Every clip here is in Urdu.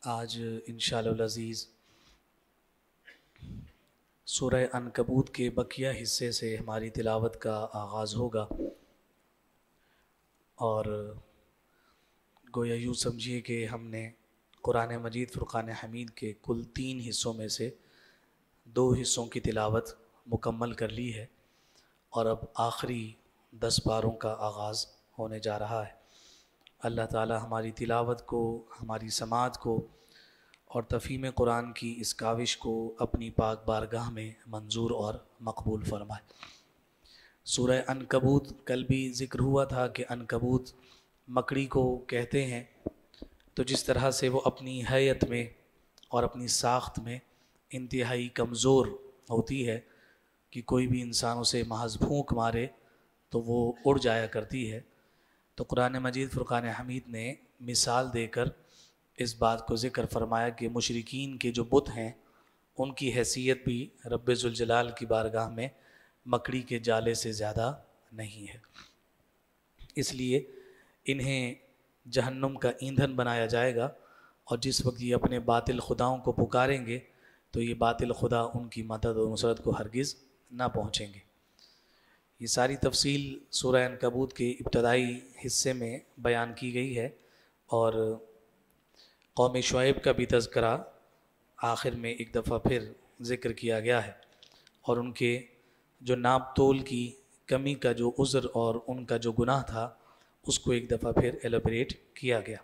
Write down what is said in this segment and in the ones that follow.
آج انشاءاللہ العزیز سورہ عنکبوت کے بقیہ حصے سے ہماری تلاوت کا آغاز ہوگا، اور گویا یوں سمجھیے کہ ہم نے قرآن مجید فرقان حمید کے کل 3 حصوں میں سے 2 حصوں کی تلاوت مکمل کر لی ہے، اور اب آخری 10 پاروں کا آغاز ہونے جا رہا ہے۔ اللہ تعالی ہماری تلاوت کو، ہماری سماعت کو اور تفہیم قرآن کی اس کاوش کو اپنی پاک بارگاہ میں منظور اور مقبول فرمائے۔ سورہ عنکبوت کل بھی ذکر ہوا تھا کہ عنکبوت مکڑی کو کہتے ہیں، تو جس طرح سے وہ اپنی حیت میں اور اپنی ساخت میں انتہائی کمزور ہوتی ہے کہ کوئی بھی انسان اسے محض پھونک مارے تو وہ اڑ جایا کرتی ہے، تو قرآن مجید فرقان حمید نے مثال دے کر اس بات کو ذکر فرمایا کہ مشرکین کے جو بت ہیں ان کی حیثیت بھی رب ذوالجلال کی بارگاہ میں مکڑی کے جالے سے زیادہ نہیں ہے، اس لیے انہیں جہنم کا ایندھن بنایا جائے گا، اور جس وقت یہ اپنے باطل خداؤں کو پکاریں گے تو یہ باطل خدا ان کی مدد و نصرت کو ہرگز نہ پہنچیں گے۔ یہ ساری تفصیل سورہ عنکبوت کے ابتدائی حصے میں بیان کی گئی ہے، اور قوم شعیب کا بھی تذکرہ آخر میں ایک دفعہ پھر ذکر کیا گیا ہے، اور ان کے جو ناپ تول کی کمی کا جو عذر اور ان کا جو گناہ تھا اس کو ایک دفعہ پھر ایلیبریٹ کیا گیا۔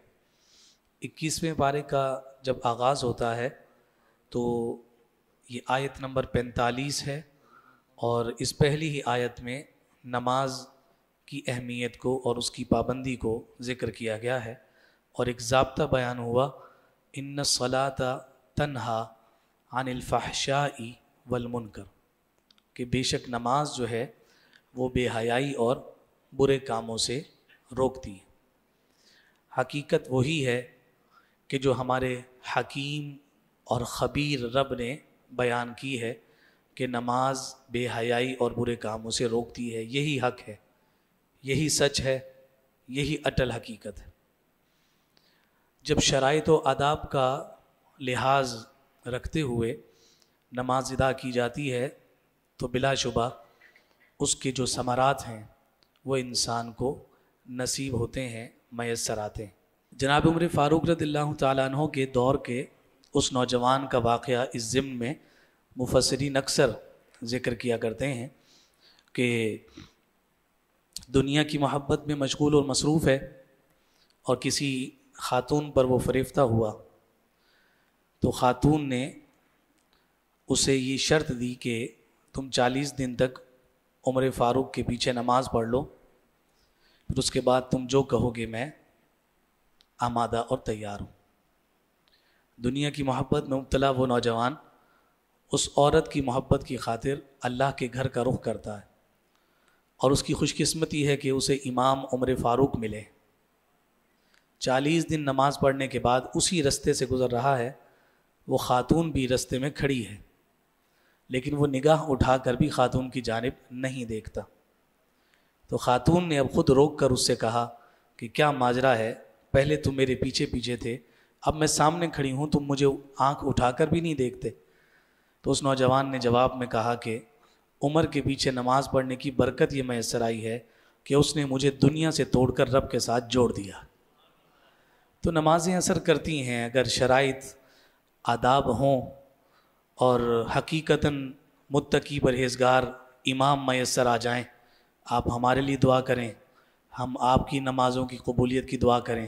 21ویں پارے کا جب آغاز ہوتا ہے تو یہ آیت نمبر 45 ہے، اور اس پہلی ہی آیت میں نماز کی اہمیت کو اور اس کی پابندی کو ذکر کیا گیا ہے، اور ایک ضابطہ بیان ہوا، ان الصلاۃ تنہا عن الفحشاء والمنکر، کہ بے شک نماز جو ہے وہ بے حیائی اور برے کاموں سے روکتی ہے۔ حقیقت وہی ہے کہ جو ہمارے حکیم اور خبیر رب نے بیان کی ہے کہ نماز بے حیائی اور برے کاموں سے روکتی ہے، یہی حق ہے، یہی سچ ہے، یہی اٹل حقیقت ہے۔ جب شرائط و آداب کا لحاظ رکھتے ہوئے نماز ادا کی جاتی ہے تو بلا شبہ اس کے جو ثمرات ہیں وہ انسان کو نصیب ہوتے ہیں، میسر آتے ہیں۔ جناب عمر فاروق رضی اللہ تعالیٰ عنہ کے دور کے اس نوجوان کا واقعہ اس ضمن میں مفسرین اکثر ذکر کیا کرتے ہیں کہ دنیا کی محبت میں مشغول اور مصروف ہے، اور کسی خاتون پر وہ فریفتہ ہوا تو خاتون نے اسے یہ شرط دی کہ تم 40 دن تک عمر فاروق کے پیچھے نماز پڑھ لو، پھر اس کے بعد تم جو کہو گے میں آمادہ اور تیار ہوں۔ دنیا کی محبت میں مبتلا وہ نوجوان اس عورت کی محبت کی خاطر اللہ کے گھر کا رخ کرتا ہے، اور اس کی خوش قسمتی ہے کہ اسے امام عمر فاروق ملے۔ 40 دن نماز پڑھنے کے بعد اسی رستے سے گزر رہا ہے، وہ خاتون بھی رستے میں کھڑی ہے، لیکن وہ نگاہ اٹھا کر بھی خاتون کی جانب نہیں دیکھتا، تو خاتون نے اب خود روک کر اس سے کہا کہ کیا ماجرا ہے، پہلے تم میرے پیچھے پیچھے تھے، اب میں سامنے کھڑی ہوں تم مجھے آنکھ اٹھا کر بھی نہیں دیکھتے۔ تو اس نوجوان نے جواب میں کہا کہ عمر کے پیچھے نماز پڑھنے کی برکت یہ میسر آئی ہے کہ اس نے مجھے دنیا سے توڑ کر رب کے ساتھ جوڑ دیا۔ تو نمازیں اثر کرتی ہیں اگر شرائط آداب ہوں اور حقیقتاً متقی پرہیزگار امام میسر آ جائیں۔ آپ ہمارے لیے دعا کریں، ہم آپ کی نمازوں کی قبولیت کی دعا کریں،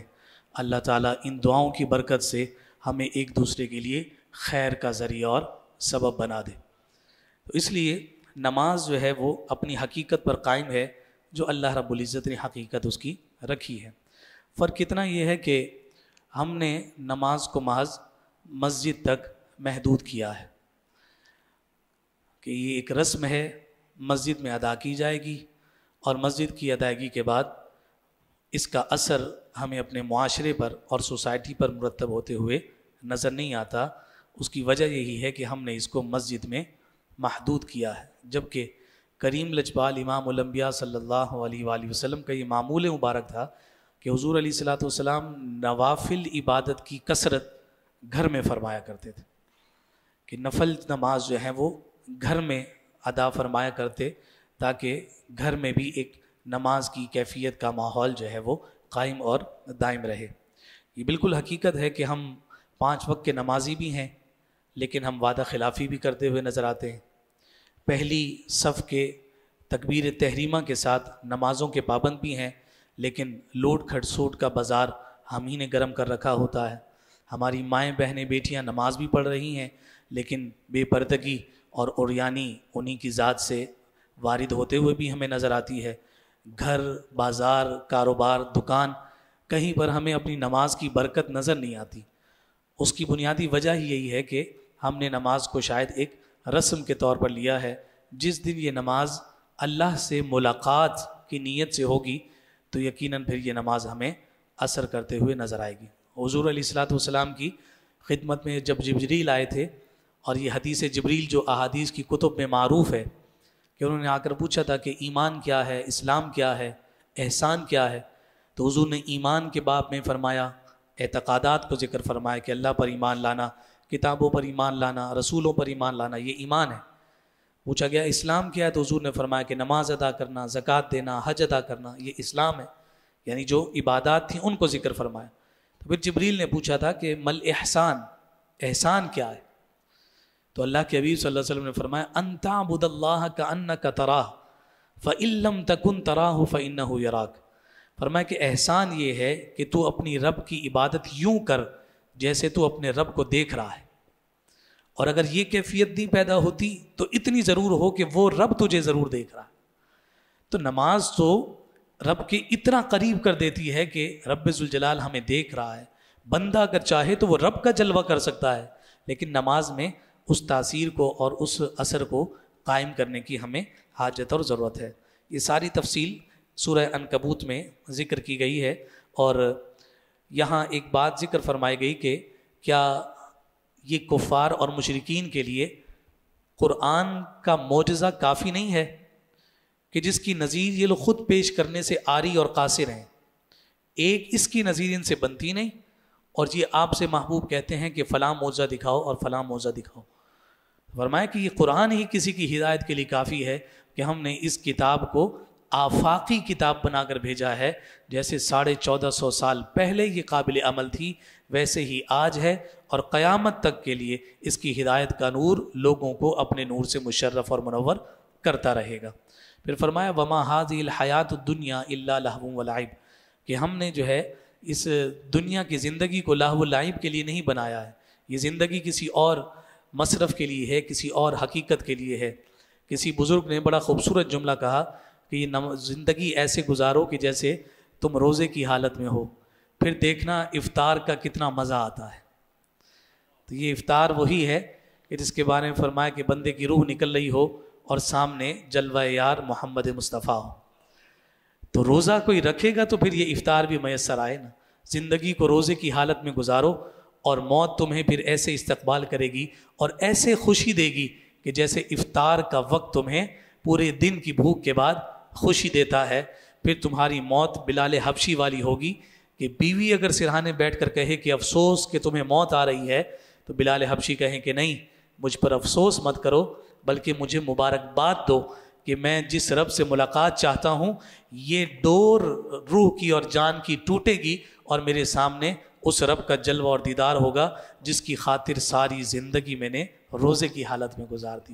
اللہ تعالیٰ ان دعاؤں کی برکت سے ہمیں ایک دوسرے کے لیے خیر کا ذریعہ اور سبب بنا دے۔ تو اس لیے نماز جو ہے وہ اپنی حقیقت پر قائم ہے جو اللہ رب العزت نے حقیقت اس کی رکھی ہے۔ فرق اتنا یہ ہے کہ ہم نے نماز کو محض مسجد تک محدود کیا ہے کہ یہ ایک رسم ہے، مسجد میں ادا کی جائے گی، اور مسجد کی ادائیگی کے بعد اس کا اثر ہمیں اپنے معاشرے پر اور سوسائٹی پر مرتب ہوتے ہوئے نظر نہیں آتا۔ اس کی وجہ یہی ہے کہ ہم نے اس کو مسجد میں محدود کیا ہے، جبکہ کریم لجپال امام الانبیاء صلی اللہ علیہ وآلہ وسلم کا یہ معمول مبارک تھا کہ حضور علیہ الصلوۃ والسلام نوافل عبادت کی کثرت گھر میں فرمایا کرتے تھے کہ نفل نماز جو ہے وہ گھر میں ادا فرمایا کرتے تاکہ گھر میں بھی ایک نماز کی کیفیت کا ماحول جو ہے وہ قائم اور دائم رہے۔ یہ بالکل حقیقت ہے کہ ہم 5 وقت کے نمازی بھی ہیں لیکن ہم وعدہ خلافی بھی کرتے ہوئے نظر آتے ہیں۔ پہلی صف کے تکبیر تحریمہ کے ساتھ نمازوں کے پابند بھی ہیں لیکن لوٹ کھٹ سوٹ کا بازار ہم ہی نے گرم کر رکھا ہوتا ہے۔ ہماری مائیں بہنیں بیٹیاں نماز بھی پڑھ رہی ہیں لیکن بے پردگی اور عریانی انہی کی ذات سے وارد ہوتے ہوئے بھی ہمیں نظر آتی ہے۔ گھر، بازار، کاروبار، دکان، کہیں پر ہمیں اپنی نماز کی برکت نظر نہیں آتی۔ اس کی بنیادی وجہ ہی یہی ہے کہ ہم نے نماز کو شاید ایک رسم کے طور پر لیا ہے۔ جس دن یہ نماز اللہ سے ملاقات کی نیت سے ہوگی تو یقیناً پھر یہ نماز ہمیں اثر کرتے ہوئے نظر آئے گی۔ حضور علیہ الصلوۃ والسلام کی خدمت میں جب جبریل آئے تھے، اور یہ حدیث جبریل جو احادیث کی کتب میں معروف ہے کہ انہوں نے آ کر پوچھا تھا کہ ایمان کیا ہے، اسلام کیا ہے، احسان کیا ہے، تو حضور نے ایمان کے باب میں فرمایا، اعتقادات کو ذکر فرمایا کہ اللہ پر ایمان لانا، کتابوں پر ایمان لانا، رسولوں پر ایمان لانا، یہ ایمان ہے۔ پوچھا گیا اسلام کیا ہے تو حضور نے فرمایا کہ نماز ادا کرنا، زکوٰۃ دینا، حج ادا کرنا، یہ اسلام ہے، یعنی جو عبادات تھیں ان کو ذکر فرمایا۔ تو پھر جبریل نے پوچھا تھا کہ مل احسان، احسان کیا ہے؟ تو اللہ کے حبیب صلی اللہ علیہ وسلم نے فرمایا ان تعبد اللہ کأنک تراہ فإن لم تکن تراہ فإنہ یراک۔ فرمایا کہ احسان یہ ہے کہ تو اپنی رب کی عبادت یوں کر جیسے تو اپنے رب کو دیکھ رہا ہے، اور اگر یہ کیفیت نہیں پیدا ہوتی تو اتنی ضرور ہو کہ وہ رب تجھے ضرور دیکھ رہا ہے۔ تو نماز تو رب کے اتنا قریب کر دیتی ہے کہ رب ذوالجلال ہمیں دیکھ رہا ہے۔ بندہ اگر چاہے تو وہ رب کا جلوہ کر سکتا ہے، لیکن نماز میں اس تاثیر کو اور اس اثر کو قائم کرنے کی ہمیں حاجت اور ضرورت ہے۔ یہ ساری تفصیل سورہ عنکبوت میں ذکر کی گئی ہے، اور یہاں ایک بات ذکر فرمائی گئی کہ کیا یہ کفار اور مشرکین کے لیے قرآن کا معجزہ کافی نہیں ہے کہ جس کی نظیر یہ لوگ خود پیش کرنے سے عاری اور قاصر ہیں؟ ایک اس کی نظیر ان سے بنتی نہیں، اور یہ آپ سے محبوب کہتے ہیں کہ فلاں معجزہ دکھاؤ اور فلاں معجزہ دکھاؤ۔ فرمایا کہ یہ قرآن ہی کسی کی ہدایت کے لیے کافی ہے کہ ہم نے اس کتاب کو آفاقی کتاب بنا کر بھیجا ہے، جیسے 1450 سال پہلے یہ قابل عمل تھی ویسے ہی آج ہے، اور قیامت تک کے لیے اس کی ہدایت کا نور لوگوں کو اپنے نور سے مشرف اور منور کرتا رہے گا۔ پھر فرمایا وما هذه الحیات الدنیا الا لہو ولعب، کہ ہم نے جو ہے اس دنیا کی زندگی کو لہو و لعب کے لیے نہیں بنایا ہے، یہ زندگی کسی اور مصرف کے لیے ہے، کسی اور حقیقت کے لیے ہے۔ کسی بزرگ نے بڑا خوبصورت جملہ کہا کہ یہ زندگی ایسے گزارو کہ جیسے تم روزے کی حالت میں ہو، پھر دیکھنا افطار کا کتنا مزہ آتا ہے۔ تو یہ افطار وہی ہے کہ جس کے بارے میں فرمایا کہ بندے کی روح نکل رہی ہو اور سامنے جلوہ یار محمد مصطفیٰ ہو۔ تو روزہ کوئی رکھے گا تو پھر یہ افطار بھی میسر آئے نا۔ زندگی کو روزے کی حالت میں گزارو اور موت تمہیں پھر ایسے استقبال کرے گی اور ایسے خوشی دے گی کہ جیسے افطار کا وقت تمہیں پورے دن کی بھوک کے بعد خوشی دیتا ہے۔ پھر تمہاری موت بلال حبشی والی ہوگی کہ بیوی اگر سرہانے بیٹھ کر کہے کہ افسوس کہ تمہیں موت آ رہی ہے تو بلال حبشی کہیں کہ نہیں، مجھ پر افسوس مت کرو بلکہ مجھے مبارکباد دو کہ میں جس رب سے ملاقات چاہتا ہوں یہ ڈور روح کی اور جان کی ٹوٹے گی اور میرے سامنے اس رب کا جلوہ اور دیدار ہوگا جس کی خاطر ساری زندگی میں نے روزے کی حالت میں گزار دی۔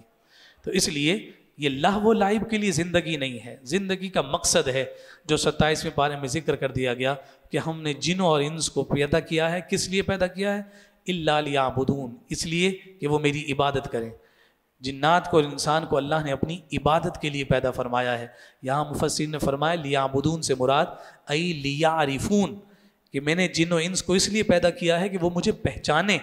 تو اس لیے یہ لہو و لعب کے لیے زندگی نہیں ہے، زندگی کا مقصد ہے جو 27ویں پارے میں ذکر کر دیا گیا کہ ہم نے جنوں اور انس کو پیدا کیا ہے۔ کس لیے پیدا کیا ہے؟ الا لیعبدون، اس لیے کہ وہ میری عبادت کریں۔ جنات کو اور انسان کو اللہ نے اپنی عبادت کے لیے پیدا فرمایا ہے۔ یہاں مفسرین نے فرمایا لیعبدون سے مراد ای لیعرفون، کہ میں نے جن و انس کو اس لیے پیدا کیا ہے کہ وہ مجھے پہچانیں۔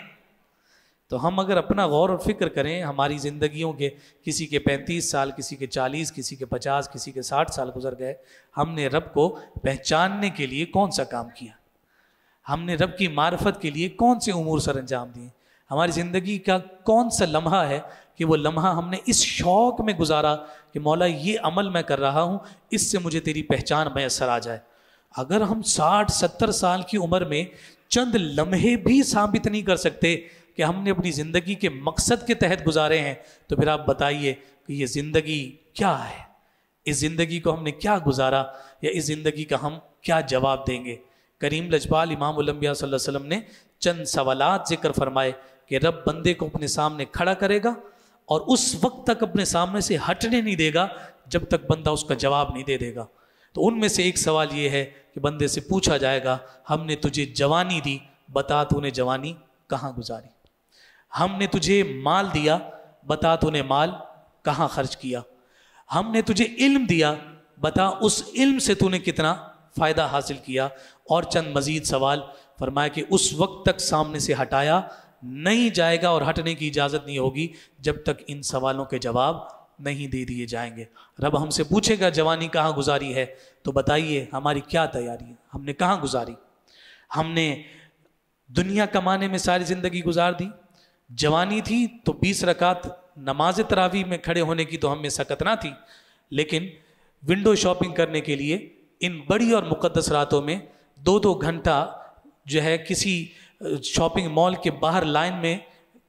تو ہم اگر اپنا غور اور فکر کریں، ہماری زندگیوں کے کسی کے 35 سال، کسی کے 40، کسی کے 50، کسی کے 60 سال گزر گئے، ہم نے رب کو پہچاننے کے لیے کون سا کام کیا؟ ہم نے رب کی معرفت کے لیے کون سے امور سر انجام دیے؟ ہماری زندگی کا کون سا لمحہ ہے کہ وہ لمحہ ہم نے اس شوق میں گزارا کہ مولا یہ عمل میں کر رہا ہوں، اس سے مجھے تیری پہچان میسر آ جائے۔ اگر ہم 60-70 سال کی عمر میں چند لمحے بھی ثابت نہیں کر سکتے کہ ہم نے اپنی زندگی کے مقصد کے تحت گزارے ہیں، تو پھر آپ بتائیے کہ یہ زندگی کیا ہے؟ اس زندگی کو ہم نے کیا گزارا، یا اس زندگی کا ہم کیا جواب دیں گے؟ کریم لجپال امام الانبیاء صلی اللہ علیہ وسلم نے چند سوالات ذکر فرمائے کہ رب بندے کو اپنے سامنے کھڑا کرے گا اور اس وقت تک اپنے سامنے سے ہٹنے نہیں دے گا جب تک بندہ اس کا جواب نہیں دے گا۔ تو ان میں سے ایک سوال یہ ہے کہ بندے سے پوچھا جائے گا، ہم نے تجھے جوانی دی، بتا تو نے جوانی کہاں گزاری؟ ہم نے تجھے مال دیا، بتا تو نے مال کہاں خرچ کیا؟ ہم نے تجھے علم دیا، بتا اس علم سے تو نے کتنا فائدہ حاصل کیا؟ اور چند مزید سوال فرمایا کہ اس وقت تک سامنے سے ہٹایا نہیں جائے گا اور ہٹنے کی اجازت نہیں ہوگی جب تک ان سوالوں کے جواب نہیں دے دیے جائیں گے۔ رب ہم سے پوچھے گا جوانی کہاں گزاری ہے، تو بتائیے ہماری کیا تیاری ہے، ہم نے کہاں گزاری؟ ہم نے دنیا کمانے میں ساری زندگی گزار دی، جوانی تھی تو 20 رکعت نماز تراویح میں کھڑے ہونے کی تو ہم میں سکت نہ تھی، لیکن ونڈو شاپنگ کرنے کے لیے ان بڑی اور مقدس راتوں میں 2 گھنٹہ جو ہے کسی شاپنگ مال کے باہر لائن میں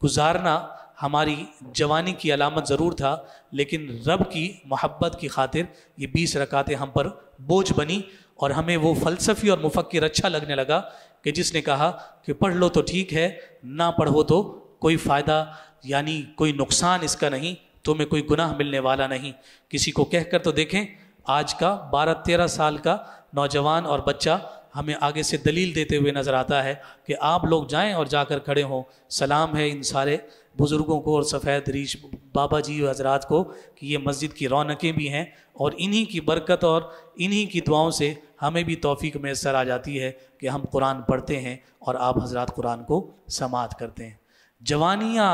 گزارنا ہماری جوانی کی علامت ضرور تھا، لیکن رب کی محبت کی خاطر یہ 20 رکعتیں ہم پر بوجھ بنی، اور ہمیں وہ فلسفی اور مفکر اچھا لگنے لگا کہ جس نے کہا کہ پڑھ لو تو ٹھیک ہے، نہ پڑھو تو کوئی فائدہ یعنی کوئی نقصان اس کا نہیں، تمہیں کوئی گناہ ملنے والا نہیں۔ کسی کو کہہ کر تو دیکھیں، آج کا 12-13 سال کا نوجوان اور بچہ ہمیں آگے سے دلیل دیتے ہوئے نظر آتا ہے کہ آپ لوگ جائیں اور جا کر کھڑے ہوں، سلام ہے ان سارے بزرگوں کو اور سفید ریش بابا جی حضرات کو کہ یہ مسجد کی رونقیں بھی ہیں، اور انہی کی برکت اور انہی کی دعاؤں سے ہمیں بھی توفیق میسر آ جاتی ہے کہ ہم قرآن پڑھتے ہیں اور آپ حضرات قرآن کو سماعت کرتے ہیں۔ جوانیاں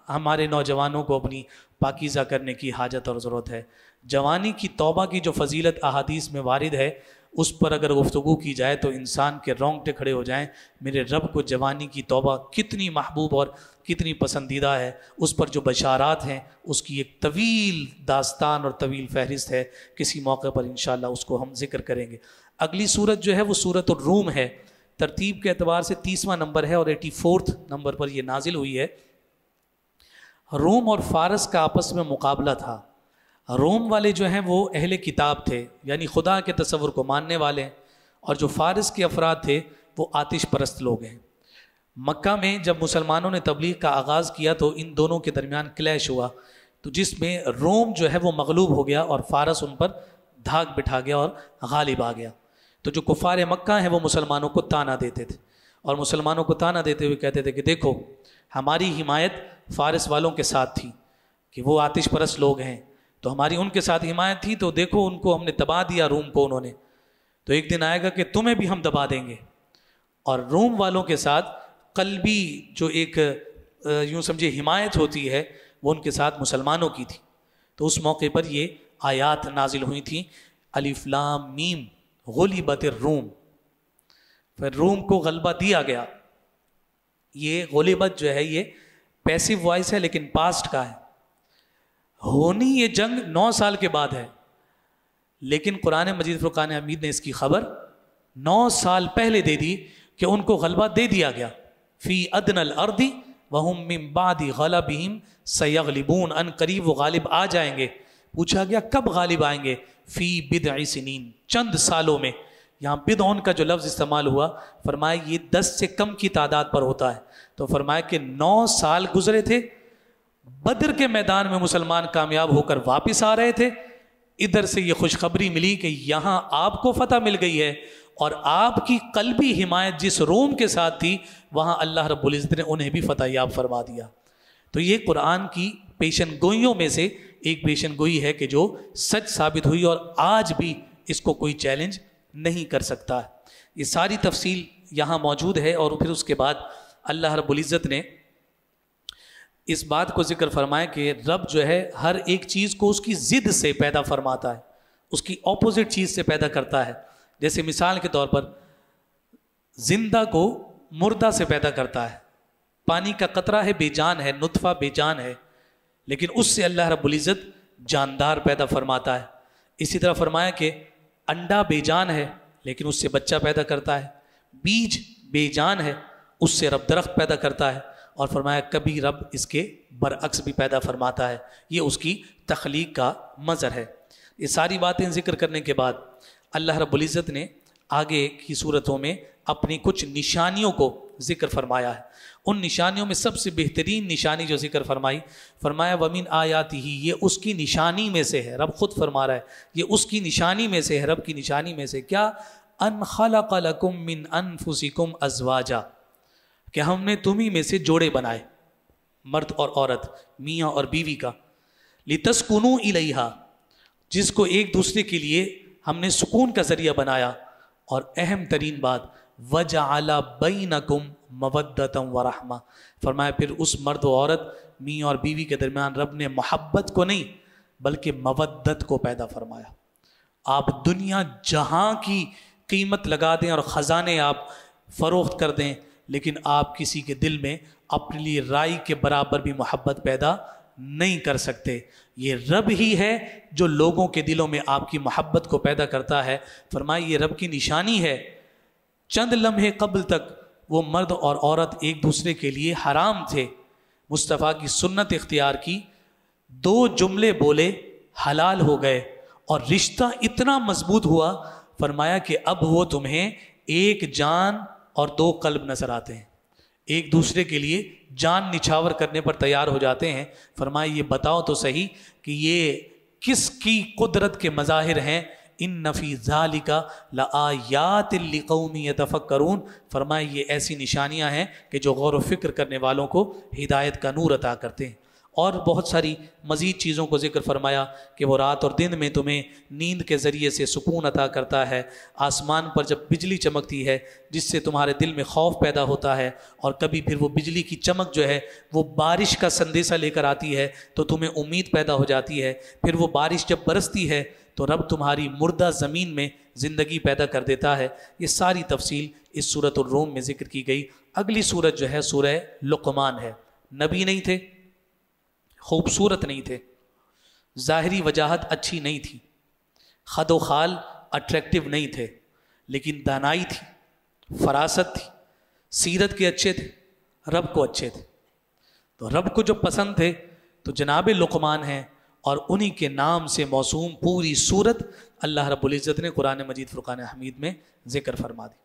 ہمارے نوجوانوں کو اپنی پاکیزہ کرنے کی حاجت اور ضرورت ہے۔ جوانی کی توبہ کی جو فضیلت احادیث میں وارد ہے، اس پر اگر گفتگو کی جائے تو انسان کے رونگٹے کھڑے ہو جائیں۔ میرے رب کو جوانی کی توبہ کتنی محبوب اور کتنی پسندیدہ ہے، اس پر جو بشارات ہیں اس کی ایک طویل داستان اور طویل فہرست ہے، کسی موقع پر انشاءاللہ اس کو ہم ذکر کریں گے۔ اگلی سورت جو ہے وہ سورت الروم ہے، ترتیب کے اعتبار سے 30واں نمبر ہے اور 84 نمبر پر یہ نازل ہوئی ہے۔ روم اور فارس کا آپس میں مقابلہ تھا۔ روم والے جو ہیں وہ اہل کتاب تھے، یعنی خدا کے تصور کو ماننے والے، اور جو فارس کے افراد تھے وہ آتش پرست لوگ ہیں۔ مکہ میں جب مسلمانوں نے تبلیغ کا آغاز کیا تو ان دونوں کے درمیان کلیش ہوا، تو جس میں روم جو ہے وہ مغلوب ہو گیا اور فارس ان پر دھاک بٹھا گیا اور غالب آ گیا۔ تو جو کفار مکہ ہیں وہ مسلمانوں کو تانا دیتے تھے، اور مسلمانوں کو تانا دیتے ہوئے کہتے تھے کہ دیکھو ہماری حمایت فارس والوں کے ساتھ تھی کہ وہ آتش پرست لوگ ہیں، تو ہماری ان کے ساتھ حمایت تھی، تو دیکھو ان کو ہم نے دبا دیا، روم کو انہوں نے، تو ایک دن آئے گا کہ تمہیں بھی ہم دبا دیں گے۔ اور روم والوں کے ساتھ قلبی جو ایک یوں سمجھے حمایت ہوتی ہے وہ ان کے ساتھ مسلمانوں کی تھی۔ تو اس موقع پر یہ آیات نازل ہوئی تھیں، الف لام میم غلبت الروم، پھر روم کو غلبہ دیا گیا۔ یہ غلبت جو ہے یہ پیسیو وائس ہے لیکن پاسٹ کا ہے، ہونی یہ جنگ 9 سال کے بعد ہے، لیکن قرآن مجید فرقان حمید نے اس کی خبر 9 سال پہلے دے دی کہ ان کو غلبہ دے دیا گیا۔ فی ادنی الارض وہم من بعد غلبہم سیغلبون، ان قریب وہ غالب آ جائیں گے۔ پوچھا گیا کب غالب آئیں گے؟ فی بضع سنین، چند سالوں میں۔ یہاں بدعون کا جو لفظ استعمال ہوا، فرمایا یہ 10 سے کم کی تعداد پر ہوتا ہے، تو فرمایا کہ 9 سال گزرے تھے، بدر کے میدان میں مسلمان کامیاب ہو کر واپس آ رہے تھے، ادھر سے یہ خوشخبری ملی کہ یہاں آپ کو فتح مل گئی ہے، اور آپ کی قلبی حمایت جس روم کے ساتھ تھی وہاں اللہ رب العزت نے انہیں بھی فتح یاب فرما دیا۔ تو یہ قرآن کی پیشن گوئیوں میں سے ایک پیشن گوئی ہے کہ جو سچ ثابت ہوئی، اور آج بھی اس کو کوئی چیلنج نہیں کر سکتا۔ یہ ساری تفصیل یہاں موجود ہے، اور پھر اس کے بعد اللہ رب العزت نے اس بات کو ذکر فرمایا کہ رب جو ہے ہر ایک چیز کو اس کی ضد سے پیدا فرماتا ہے، اس کی اپوزٹ چیز سے پیدا کرتا ہے۔ جیسے مثال کے طور پر زندہ کو مردہ سے پیدا کرتا ہے، پانی کا قطرہ ہے بے جان ہے، نطفہ بے جان ہے، لیکن اس سے اللہ رب العزت جاندار پیدا فرماتا ہے۔ اسی طرح فرمایا کہ انڈا بے جان ہے لیکن اس سے بچہ پیدا کرتا ہے، بیج بے جان ہے اس سے رب درخت پیدا کرتا ہے، اور فرمایا کبھی رب اس کے برعکس بھی پیدا فرماتا ہے، یہ اس کی تخلیق کا منظر ہے۔ یہ ساری باتیں ذکر کرنے کے بعد اللہ رب العزت نے آگے کی صورتوں میں اپنی کچھ نشانیوں کو ذکر فرمایا ہے۔ ان نشانیوں میں سب سے بہترین نشانی جو ذکر فرمائی، فرمایا وَمِنْ آیَاتِهِ، یہ اس کی نشانی میں سے ہے، رب خود فرما رہا ہے یہ اس کی نشانی میں سے ہے، رب کی نشانی میں سے کیا؟ أَنْ خَلَقَ لَكُم مِّنْ أَنفُسِكُمْ أَزْوَاجًا، کہ ہم نے تمہیں میں سے جوڑے بنائے، مرد اور عورت، میاں اور بیوی کا، لِتَسْكُنُوا إِلَيْهَا، جس کو ایک دوسرے کے لیے ہم نے سکون کا ذریعہ بنایا، اور اہم ترین بات وَجَعَلَ بَيْنَكُمْ مَوَدَّةً وَرَحْمَةً، فرمایا پھر اس مرد و عورت، میاں اور بیوی کے درمیان رب نے محبت کو نہیں بلکہ مودت کو پیدا فرمایا۔ آپ دنیا جہاں کی قیمت لگا دیں اور خزانے آپ فروخت کر دیں، لیکن آپ کسی کے دل میں اپنے لیے رائی کے برابر بھی محبت پیدا نہیں کر سکتے۔ یہ رب ہی ہے جو لوگوں کے دلوں میں آپ کی محبت کو پیدا کرتا ہے۔ فرمایا یہ رب کی نشانی ہے۔ چند لمحے قبل تک وہ مرد اور عورت ایک دوسرے کے لیے حرام تھے، مصطفیٰ کی سنت اختیار کی، 2 جملے بولے حلال ہو گئے، اور رشتہ اتنا مضبوط ہوا، فرمایا کہ اب وہ تمہیں ایک جان اور 2 قلب نظر آتے ہیں، ایک دوسرے کے لیے جان نچھاور کرنے پر تیار ہو جاتے ہیں۔ فرمایا یہ بتاؤ تو صحیح کہ یہ کس کی قدرت کے مظاہر ہیں؟ ان فی ذالک لآیات لقوم یتفکرون، فرمایا یہ ایسی نشانیاں ہیں کہ جو غور و فکر کرنے والوں کو ہدایت کا نور عطا کرتے ہیں۔ اور بہت ساری مزید چیزوں کو ذکر فرمایا کہ وہ رات اور دن میں تمہیں نیند کے ذریعے سے سکون عطا کرتا ہے، آسمان پر جب بجلی چمکتی ہے جس سے تمہارے دل میں خوف پیدا ہوتا ہے، اور کبھی پھر وہ بجلی کی چمک جو ہے وہ بارش کا سندیسہ لے کر آتی ہے تو تمہیں امید پیدا ہو جاتی ہے، پھر وہ بارش جب برستی ہے تو رب تمہاری مردہ زمین میں زندگی پیدا کر دیتا ہے۔ یہ ساری تفصیل اس سورۃ الروم میں ذکر کی گئی۔ اگلی سورت جو ہے سورہ لقمان ہے۔ نبی نہیں تھے، خوبصورت نہیں تھے، ظاہری وجاہت اچھی نہیں تھی، خد و خال اٹریکٹیو نہیں تھے، لیکن دانائی تھی، فراست تھی، سیرت کے اچھے تھے، رب کو اچھے تھے۔ تو رب کو جو پسند تھے تو جناب لقمان ہیں، اور انہی کے نام سے موسوم پوری سورت اللہ رب العزت نے قرآن مجید فرقان حمید میں ذکر فرما دی۔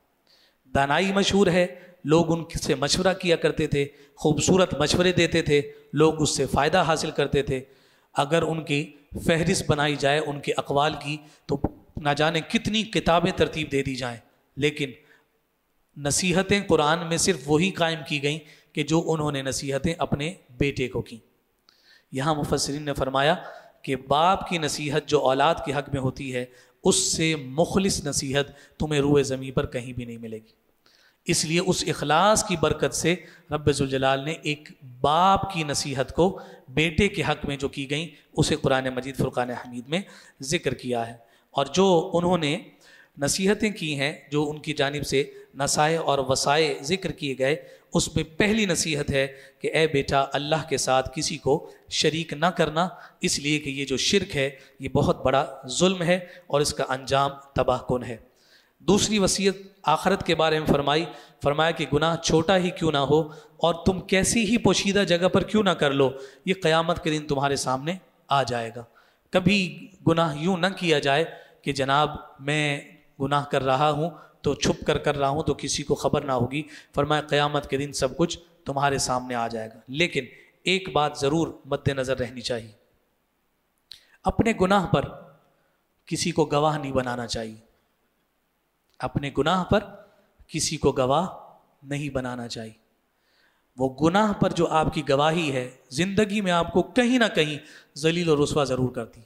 دانائی مشہور ہے، لوگ ان سے مشورہ کیا کرتے تھے، خوبصورت مشورے دیتے تھے، لوگ اس سے فائدہ حاصل کرتے تھے۔ اگر ان کی فہرست بنائی جائے ان کے اقوال کی تو نہ جانے کتنی کتابیں ترتیب دے دی جائیں، لیکن نصیحتیں قرآن میں صرف وہی قائم کی گئیں کہ جو انہوں نے نصیحتیں اپنے بیٹے کو کی۔ یہاں مفسرین نے فرمایا کہ باپ کی نصیحت جو اولاد کے حق میں ہوتی ہے اس سے مخلص نصیحت تمہیں روئے زمین پر کہیں بھی نہیں ملے گی۔ اس لیے اس اخلاص کی برکت سے رب ذوالجلال نے ایک باپ کی نصیحت کو بیٹے کے حق میں جو کی گئیں اسے قرآن مجید فرقان حمید میں ذکر کیا ہے۔ اور جو انہوں نے نصیحتیں کی ہیں، جو ان کی جانب سے نصائح اور وصائے ذکر کیے گئے، اس میں پہلی نصیحت ہے کہ اے بیٹا اللہ کے ساتھ کسی کو شریک نہ کرنا، اس لیے کہ یہ جو شرک ہے یہ بہت بڑا ظلم ہے اور اس کا انجام تباہ کن ہے۔ دوسری وصیت آخرت کے بارے میں فرمایا کہ گناہ چھوٹا ہی کیوں نہ ہو اور تم کیسی ہی پوشیدہ جگہ پر کیوں نہ کر لو، یہ قیامت کے دن تمہارے سامنے آ جائے گا۔ کبھی گناہ یوں نہ کیا جائے کہ جناب میں گناہ کر رہا ہوں تو چھپ کر رہا ہوں تو کسی کو خبر نہ ہوگی۔ فرمایا قیامت کے دن سب کچھ تمہارے سامنے آ جائے گا، لیکن ایک بات ضرور مد نظر رہنی چاہیے، اپنے گناہ پر کسی کو گواہ نہیں بنانا چاہیے، اپنے گناہ پر کسی کو گواہ نہیں بنانا چاہیے۔ وہ گناہ پر جو آپ کی گواہی ہے زندگی میں آپ کو کہیں نہ کہیں ذلیل و رسوا ضرور کرتی۔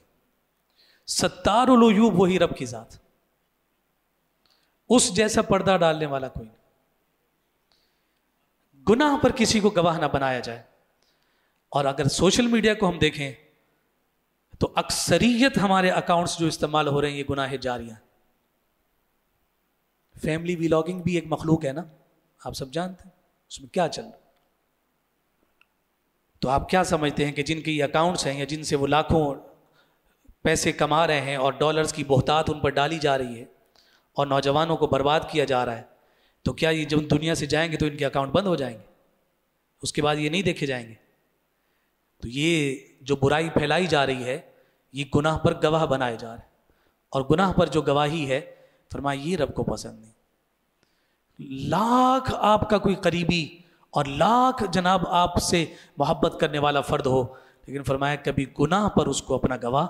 ستار العیوب وہی رب کی ذات، اس جیسا پردہ ڈالنے والا کوئی نہیں۔ گناہ پر کسی کو گواہ نہ بنایا جائے۔ اور اگر سوشل میڈیا کو ہم دیکھیں تو اکثریت ہمارے اکاؤنٹس جو استعمال ہو رہے ہیں یہ گناہ جاریہ۔ فیملی ویلاگنگ بھی ایک مخلوق ہے نا، آپ سب جانتے ہیں اس میں کیا چل رہا۔ تو آپ کیا سمجھتے ہیں کہ جن کے یہ اکاؤنٹس ہیں یا جن سے وہ لاکھوں پیسے کما رہے ہیں اور ڈالرز کی بہتات ان پر ڈالی جا رہی ہے اور نوجوانوں کو برباد کیا جا رہا ہے، تو کیا یہ جب دنیا سے جائیں گے تو ان کے اکاؤنٹ بند ہو جائیں گے؟ اس کے بعد یہ نہیں دیکھے جائیں گے؟ تو یہ جو برائی پھیلائی جا رہی ہے یہ گناہ پر گواہ بنائے جا رہے ہیں، اور گناہ پر جو گواہی ہے فرمایا یہ رب کو پسند نہیں۔ لاکھ آپ کا کوئی قریبی اور لاکھ جناب آپ سے محبت کرنے والا فرد ہو، لیکن فرمایا کبھی گناہ پر اس کو اپنا گواہ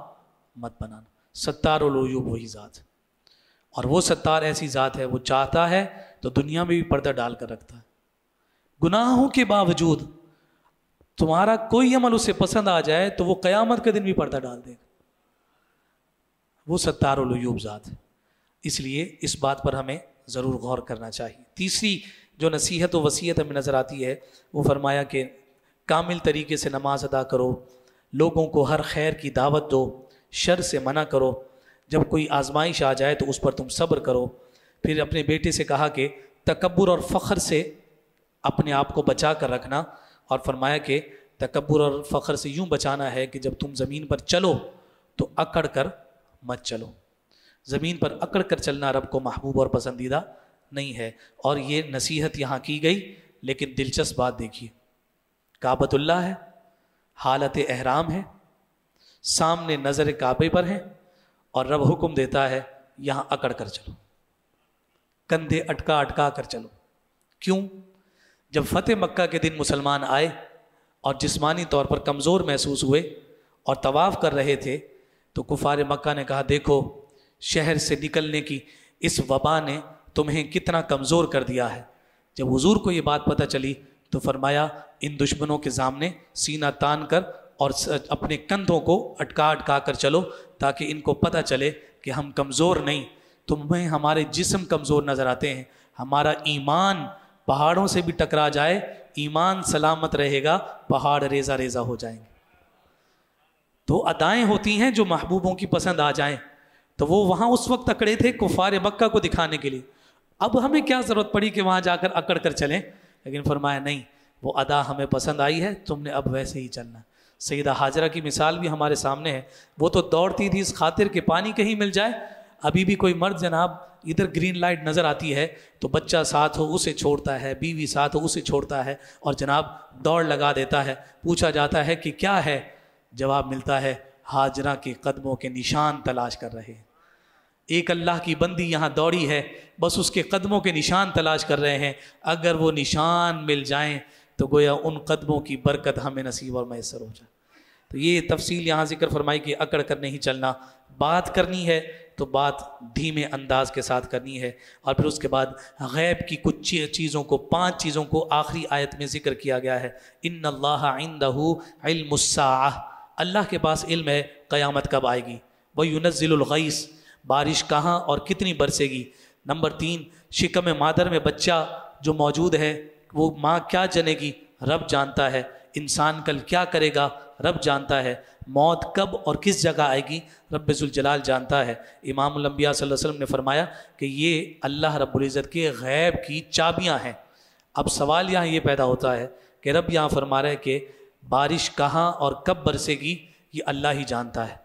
مت بنانا۔ ستار العیوب وہی ذات ہے، اور وہ ستار ایسی ذات ہے وہ چاہتا ہے تو دنیا میں بھی پردہ ڈال کر رکھتا ہے۔ گناہوں کے باوجود تمہارا کوئی عمل اسے پسند آ جائے تو وہ قیامت کے دن بھی پردہ ڈال دے گا۔ وہ ستار العیوب ذات ہے، اس لیے اس بات پر ہمیں ضرور غور کرنا چاہیے۔ تیسری جو نصیحت و وصیت ہمیں نظر آتی ہے وہ فرمایا کہ کامل طریقے سے نماز ادا کرو، لوگوں کو ہر خیر کی دعوت دو، شر سے منع کرو، جب کوئی آزمائش آ جائے تو اس پر تم صبر کرو۔ پھر اپنے بیٹے سے کہا کہ تکبر اور فخر سے اپنے آپ کو بچا کر رکھنا، اور فرمایا کہ تکبر اور فخر سے یوں بچانا ہے کہ جب تم زمین پر چلو تو اکڑ کر مت چلو۔ زمین پر اکڑ کر چلنا رب کو محبوب اور پسندیدہ نہیں ہے۔ اور یہ نصیحت یہاں کی گئی، لیکن دلچسپ بات دیکھیے، کعبۃ اللہ ہے، حالت احرام ہے، سامنے نظر کعبے پر ہے، اور رب حکم دیتا ہے یہاں اکڑ کر چلو، کندھے اٹکا اٹکا کر چلو۔ کیوں؟ جب فتح مکہ کے دن مسلمان آئے اور جسمانی طور پر کمزور محسوس ہوئے اور طواف کر رہے تھے تو کفار مکہ نے کہا دیکھو شہر سے نکلنے کی اس وبا نے تمہیں کتنا کمزور کر دیا ہے۔ جب حضور کو یہ بات پتہ چلی تو فرمایا ان دشمنوں کے سامنے سینہ تان کر اور اپنے کندھوں کو اٹکا اٹکا کر چلو، تاکہ ان کو پتہ چلے کہ ہم کمزور نہیں، تمہیں ہمارے جسم کمزور نظر آتے ہیں، ہمارا ایمان پہاڑوں سے بھی ٹکرا جائے ایمان سلامت رہے گا، پہاڑ ریزہ ریزہ ہو جائیں گے۔ تو ادائیں ہوتی ہیں جو محبوبوں کی پسند آ جائیں، تو وہ وہاں اس وقت اکڑے تھے کفار مکہ کو دکھانے کے لیے، اب ہمیں کیا ضرورت پڑی کہ وہاں جا کر اکڑ کر چلیں، لیکن فرمایا نہیں، وہ ادا ہمیں پسند آئی ہے، تم نے اب ویسے ہی چلنا۔ سیدہ ہاجرہ کی مثال بھی ہمارے سامنے ہے، وہ تو دوڑتی تھی اس خاطر کہ پانی کہیں مل جائے۔ ابھی بھی کوئی مرد جناب ادھر گرین لائٹ نظر آتی ہے تو بچہ ساتھ ہو اسے چھوڑتا ہے، بیوی ساتھ ہو اسے چھوڑتا ہے، اور جناب دوڑ لگا دیتا ہے۔ پوچھا جاتا ہے کہ کیا ہے؟ جواب ملتا ہے ہاجرہ کے قدموں کے نشان تلاش کر رہے ہیں۔ ایک اللہ کی بندی یہاں دوڑی ہے، بس اس کے قدموں کے نشان تلاش کر رہے ہیں، اگر وہ نشان مل جائیں تو گویا ان قدموں کی برکت ہمیں نصیب اور میسر ہو جائے۔ تو یہ تفصیل یہاں ذکر فرمائی کہ اکڑ کر نہیں چلنا، بات کرنی ہے تو بات دھیمے انداز کے ساتھ کرنی ہے۔ اور پھر اس کے بعد غیب کی کچھ چیزوں کو، 5 چیزوں کو آخری آیت میں ذکر کیا گیا ہے۔ ان اللہ عندہ علم الساعہ، اللہ کے پاس علم ہے قیامت کب آئے گی۔ وَيُنَزِّلُ الْغَيْثَ، بارش کہاں اور کتنی برسے گی۔ نمبر 3، شکم مادر میں بچہ جو موجود ہے وہ ماں کیا جنے گی، رب جانتا ہے۔ انسان کل کیا کرے گا، رب جانتا ہے۔ موت کب اور کس جگہ آئے گی، رب ذوالجلال جانتا ہے۔ امام الانبیاء صلی اللہ علیہ وسلم نے فرمایا کہ یہ اللہ رب العزت کے غیب کی چابیاں ہیں۔ اب سوال یہاں یہ پیدا ہوتا ہے کہ رب یہاں فرما رہا ہے کہ بارش کہاں اور کب برسے گی یہ اللہ ہی جانتا ہے،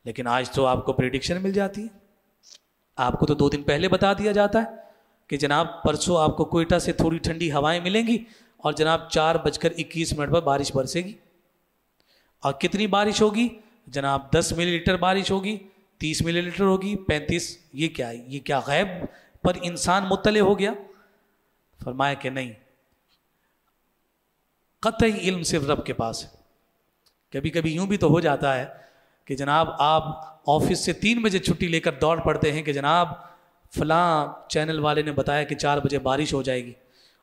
لیکن آج تو آپ کو پریڈکشن مل جاتی ہے، آپ کو تو 2 دن پہلے بتا دیا جاتا ہے کہ جناب پرسوں آپ کو کوئٹہ سے تھوڑی ٹھنڈی ہوائیں ملیں گی اور جناب 4:21 پر بارش برسے گی۔ اور کتنی بارش ہوگی جناب؟ 10 ملی لیٹر بارش ہوگی، 30 ملی لیٹر ہوگی، 35۔ یہ کیا ہے؟ یہ کیا غیب پر انسان مطلع ہو گیا؟ فرمایا کہ نہیں، قطعی علم صرف رب کے پاس ہے۔ کبھی کبھی یوں بھی تو ہو جاتا ہے کہ جناب آپ آفس سے 3 بجے چھٹی لے کر دوڑ پڑتے ہیں کہ جناب فلاں چینل والے نے بتایا کہ 4 بجے بارش ہو جائے گی،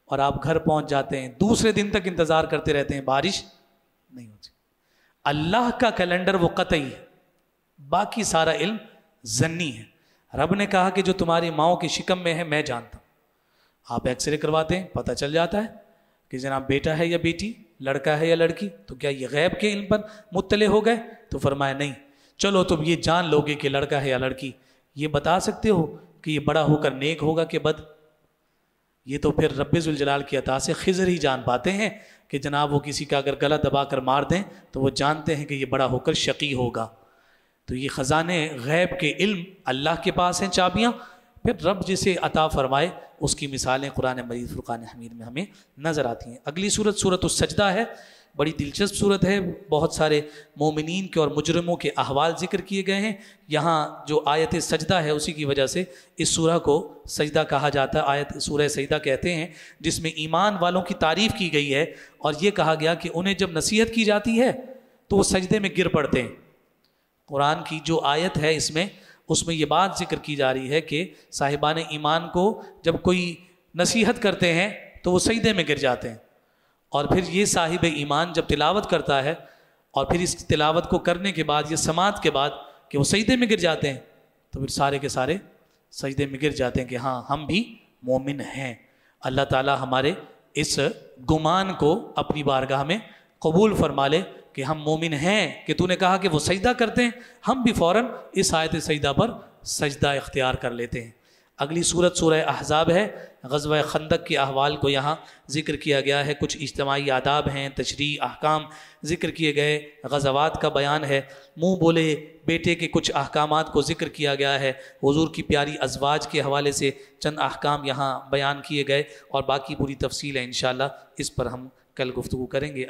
اور آپ گھر پہنچ جاتے ہیں، دوسرے دن تک انتظار کرتے رہتے ہیں، بارش نہیں ہوتی۔ اللہ کا کیلنڈر وہ قطعی ہے، باقی سارا علم ظنی ہے۔ رب نے کہا کہ جو تمہاری ماؤں کی شکم میں ہے میں جانتا ہوں۔ آپ ایکس رے کرواتے ہیں، پتہ چل جاتا ہے کہ جناب بیٹا ہے یا بیٹی، لڑکا ہے یا لڑکی، تو کیا یہ غیب کے علم پر مطلع ہو گئے؟ تو فرمایا نہیں، چلو تم یہ جان لو گے کہ لڑکا ہے یا لڑکی، یہ بتا سکتے ہو کہ یہ بڑا ہو کر نیک ہوگا کہ بد؟ یہ تو پھر رب ذوالجلال کی عطا سے خضر ہی جان پاتے ہیں کہ جناب وہ کسی کا اگر گلا دبا کر مار دیں تو وہ جانتے ہیں کہ یہ بڑا ہو کر شقی ہوگا۔ تو یہ خزانے غیب کے علم اللہ کے پاس ہیں چابیاں، پھر رب جسے عطا فرمائے اس کی مثالیں قرآن مجید فرقان حمید میں ہمیں نظر آتی ہیں۔ اگلی صورت سورۃ السجدہ ہے، بڑی دلچسپ صورت ہے، بہت سارے مومنین کے اور مجرموں کے احوال ذکر کیے گئے ہیں۔ یہاں جو آیت سجدہ ہے اسی کی وجہ سے اس سورہ کو سجدہ کہا جاتا ہے، آیت سورہ سجدہ کہتے ہیں، جس میں ایمان والوں کی تعریف کی گئی ہے اور یہ کہا گیا کہ انہیں جب نصیحت کی جاتی ہے تو وہ سجدے میں گر پڑتے ہیں۔ قرآن کی جو آیت ہے اس میں یہ بات ذکر کی جا رہی ہے کہ صاحبان ایمان کو جب کوئی نصیحت کرتے ہیں تو وہ سجدے میں گر جاتے ہیں، اور پھر یہ صاحب ایمان جب تلاوت کرتا ہے اور پھر اس تلاوت کو کرنے کے بعد یہ سماعت کے بعد کہ وہ سجدے میں گر جاتے ہیں تو پھر سارے کے سارے سجدے میں گر جاتے ہیں کہ ہاں ہم بھی مومن ہیں۔ اللہ تعالی ہمارے اس گمان کو اپنی بارگاہ میں قبول فرما لے کہ ہم مومن ہیں، کہ تو نے کہا کہ وہ سجدہ کرتے ہیں، ہم بھی فوراً اس آیت سجدہ پر سجدہ اختیار کر لیتے ہیں۔ اگلی صورت سورہ احزاب ہے، غزوہ خندق کے احوال کو یہاں ذکر کیا گیا ہے، کچھ اجتماعی آداب ہیں، تشریع احکام ذکر کیے گئے، غزوات کا بیان ہے، منہ بولے بیٹے کے کچھ احکامات کو ذکر کیا گیا ہے، حضور کی پیاری ازواج کے حوالے سے چند احکام یہاں بیان کیے گئے، اور باقی پوری تفصیل ہے انشاءاللہ اس پر ہم کل گفتگو کریں گے۔